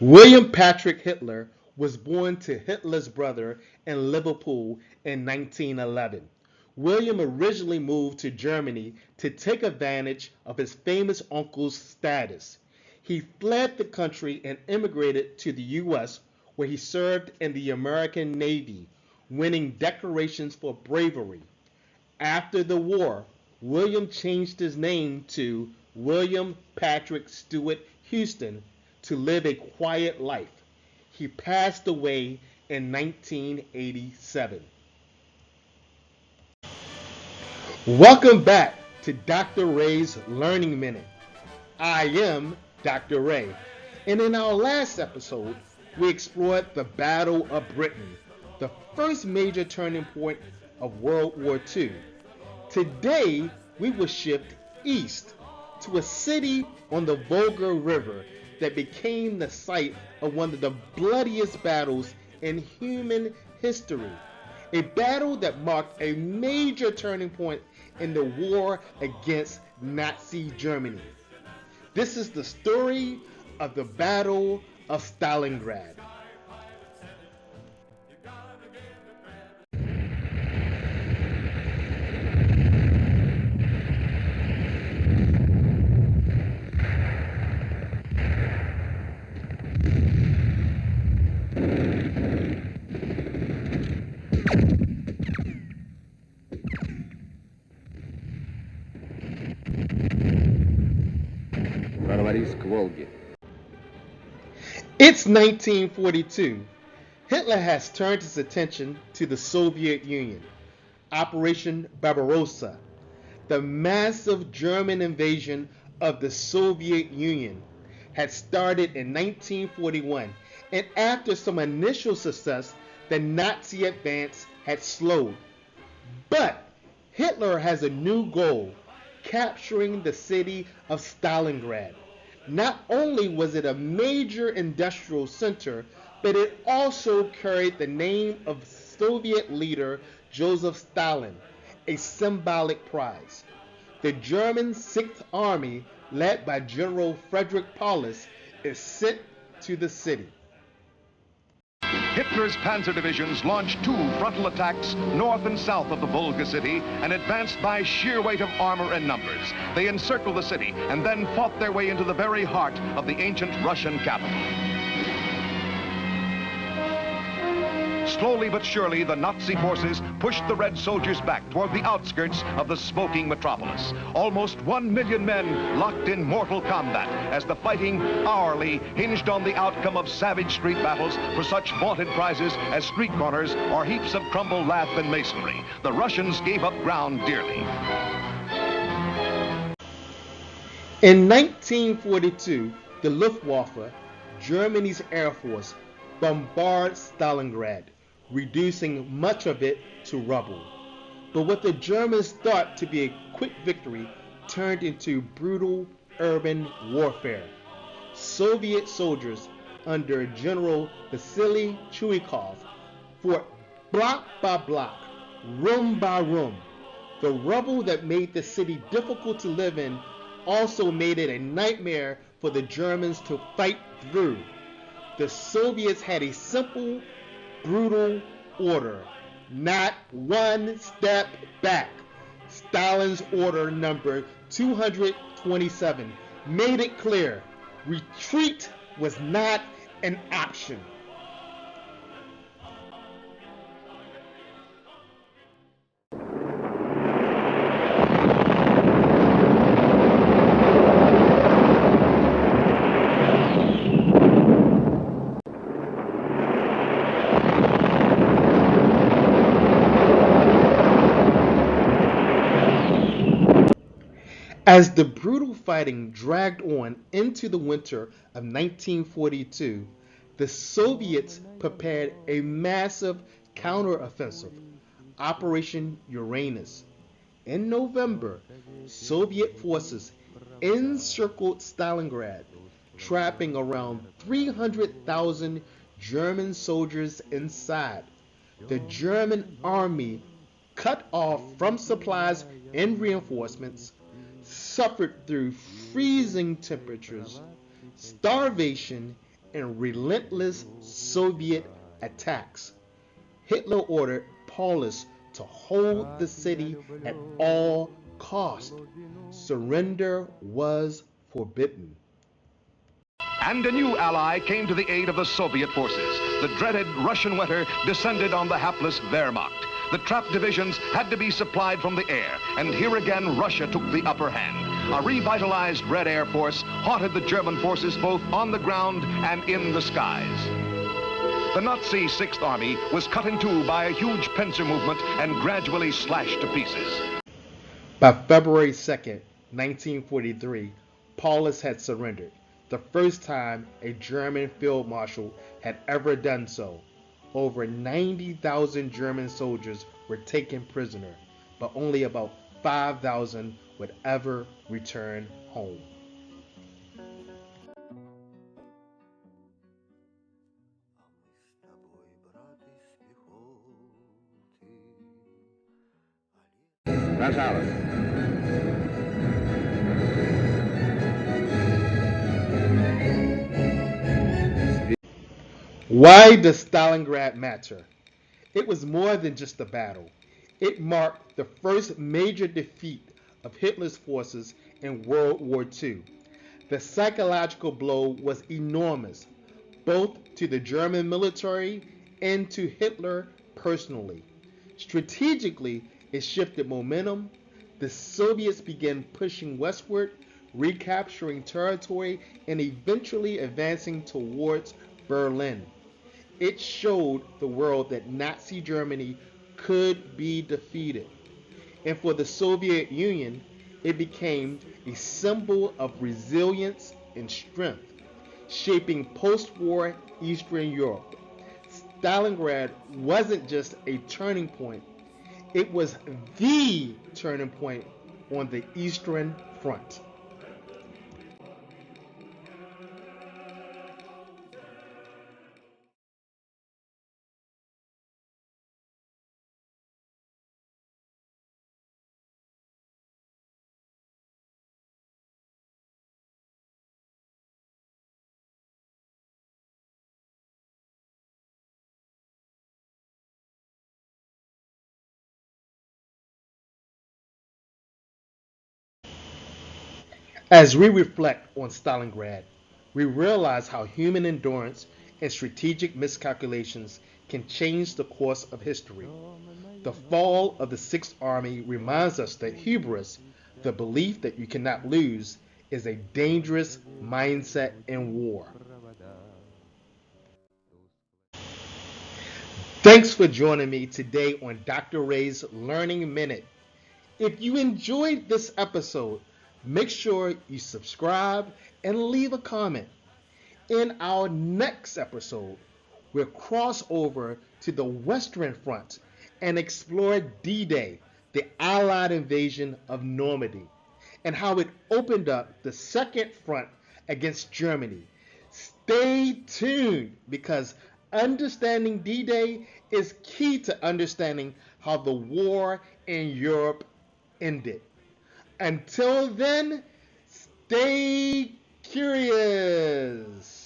William Patrick Hitler was born to Hitler's brother in Liverpool in 1911. William originally moved to Germany to take advantage of his famous uncle's status. He fled the country and immigrated to the US, where he served in the American Navy, winning decorations for bravery. After the war, William changed his name to William Patrick Stewart Houston to live a quiet life. He passed away in 1987. Welcome back to Dr. Ray's Learning Minute. I am Dr. Ray, and in our last episode, we explored the Battle of Britain, the first major turning point of World War II. Today, we will shift east to a city on the Volga River that became the site of one of the bloodiest battles in human history. A battle that marked a major turning point in the war against Nazi Germany. This is the story of the Battle of Stalingrad. It's 1942. Hitler has turned his attention to the Soviet Union. Operation Barbarossa, the massive German invasion of the Soviet Union, had started in 1941, and after some initial success, the Nazi advance had slowed. But Hitler has a new goal: capturing the city of Stalingrad. Not only was it a major industrial center, but it also carried the name of Soviet leader Joseph Stalin, a symbolic prize. The German Sixth Army, led by General Frederick Paulus, is sent to the city. Hitler's panzer divisions launched two frontal attacks north and south of the Volga city and advanced by sheer weight of armor and numbers. They encircled the city and then fought their way into the very heart of the ancient Russian capital. Slowly but surely, the Nazi forces pushed the Red soldiers back toward the outskirts of the smoking metropolis. Almost 1 million men locked in mortal combat as the fighting hourly hinged on the outcome of savage street battles for such vaunted prizes as street corners or heaps of crumbled lath and masonry. The Russians gave up ground dearly. In 1942, the Luftwaffe, Germany's air force, bombarded Stalingrad, reducing much of it to rubble. But what the Germans thought to be a quick victory turned into brutal urban warfare. Soviet soldiers under General Vasily Chuikov fought block by block, room by room. The rubble that made the city difficult to live in also made it a nightmare for the Germans to fight through. The Soviets had a simple, brutal order: not one step back. Stalin's order number 227 made it clear retreat was not an option. As the brutal fighting dragged on into the winter of 1942, the Soviets prepared a massive counteroffensive, Operation Uranus. In November, Soviet forces encircled Stalingrad, trapping around 300,000 German soldiers inside. The German army, cut off from supplies and reinforcements, suffered through freezing temperatures, starvation, and relentless Soviet attacks. Hitler ordered Paulus to hold the city at all cost. Surrender was forbidden. And a new ally came to the aid of the Soviet forces. The dreaded Russian winter descended on the hapless Wehrmacht. The trapped divisions had to be supplied from the air, and here again Russia took the upper hand. A revitalized Red Air Force haunted the German forces both on the ground and in the skies. The Nazi Sixth Army was cut in two by a huge pincer movement and gradually slashed to pieces. By February 2nd, 1943, Paulus had surrendered, the first time a German field marshal had ever done so. Over 90,000 German soldiers were taken prisoner, but only about 5,000 would ever return home. That's Alice. Why does Stalingrad matter? It was more than just a battle. It marked the first major defeat of Hitler's forces in World War II. The psychological blow was enormous, both to the German military and to Hitler personally. Strategically, it shifted momentum. The Soviets began pushing westward, recapturing territory, and eventually advancing towards Berlin. It showed the world that Nazi Germany could be defeated. And for the Soviet Union, it became a symbol of resilience and strength, shaping post-war Eastern Europe. Stalingrad wasn't just a turning point, it was the turning point on the Eastern Front. As we reflect on Stalingrad, we realize how human endurance and strategic miscalculations can change the course of history. The fall of the Sixth Army reminds us that hubris, the belief that you cannot lose, is a dangerous mindset in war. Thanks for joining me today on Dr. Ray's Learning Minute. If you enjoyed this episode, make sure you subscribe and leave a comment. In our next episode, we'll cross over to the Western Front and explore D-Day, the Allied invasion of Normandy, and how it opened up the Second Front against Germany. Stay tuned, because understanding D-Day is key to understanding how the war in Europe ended. Until then, stay curious.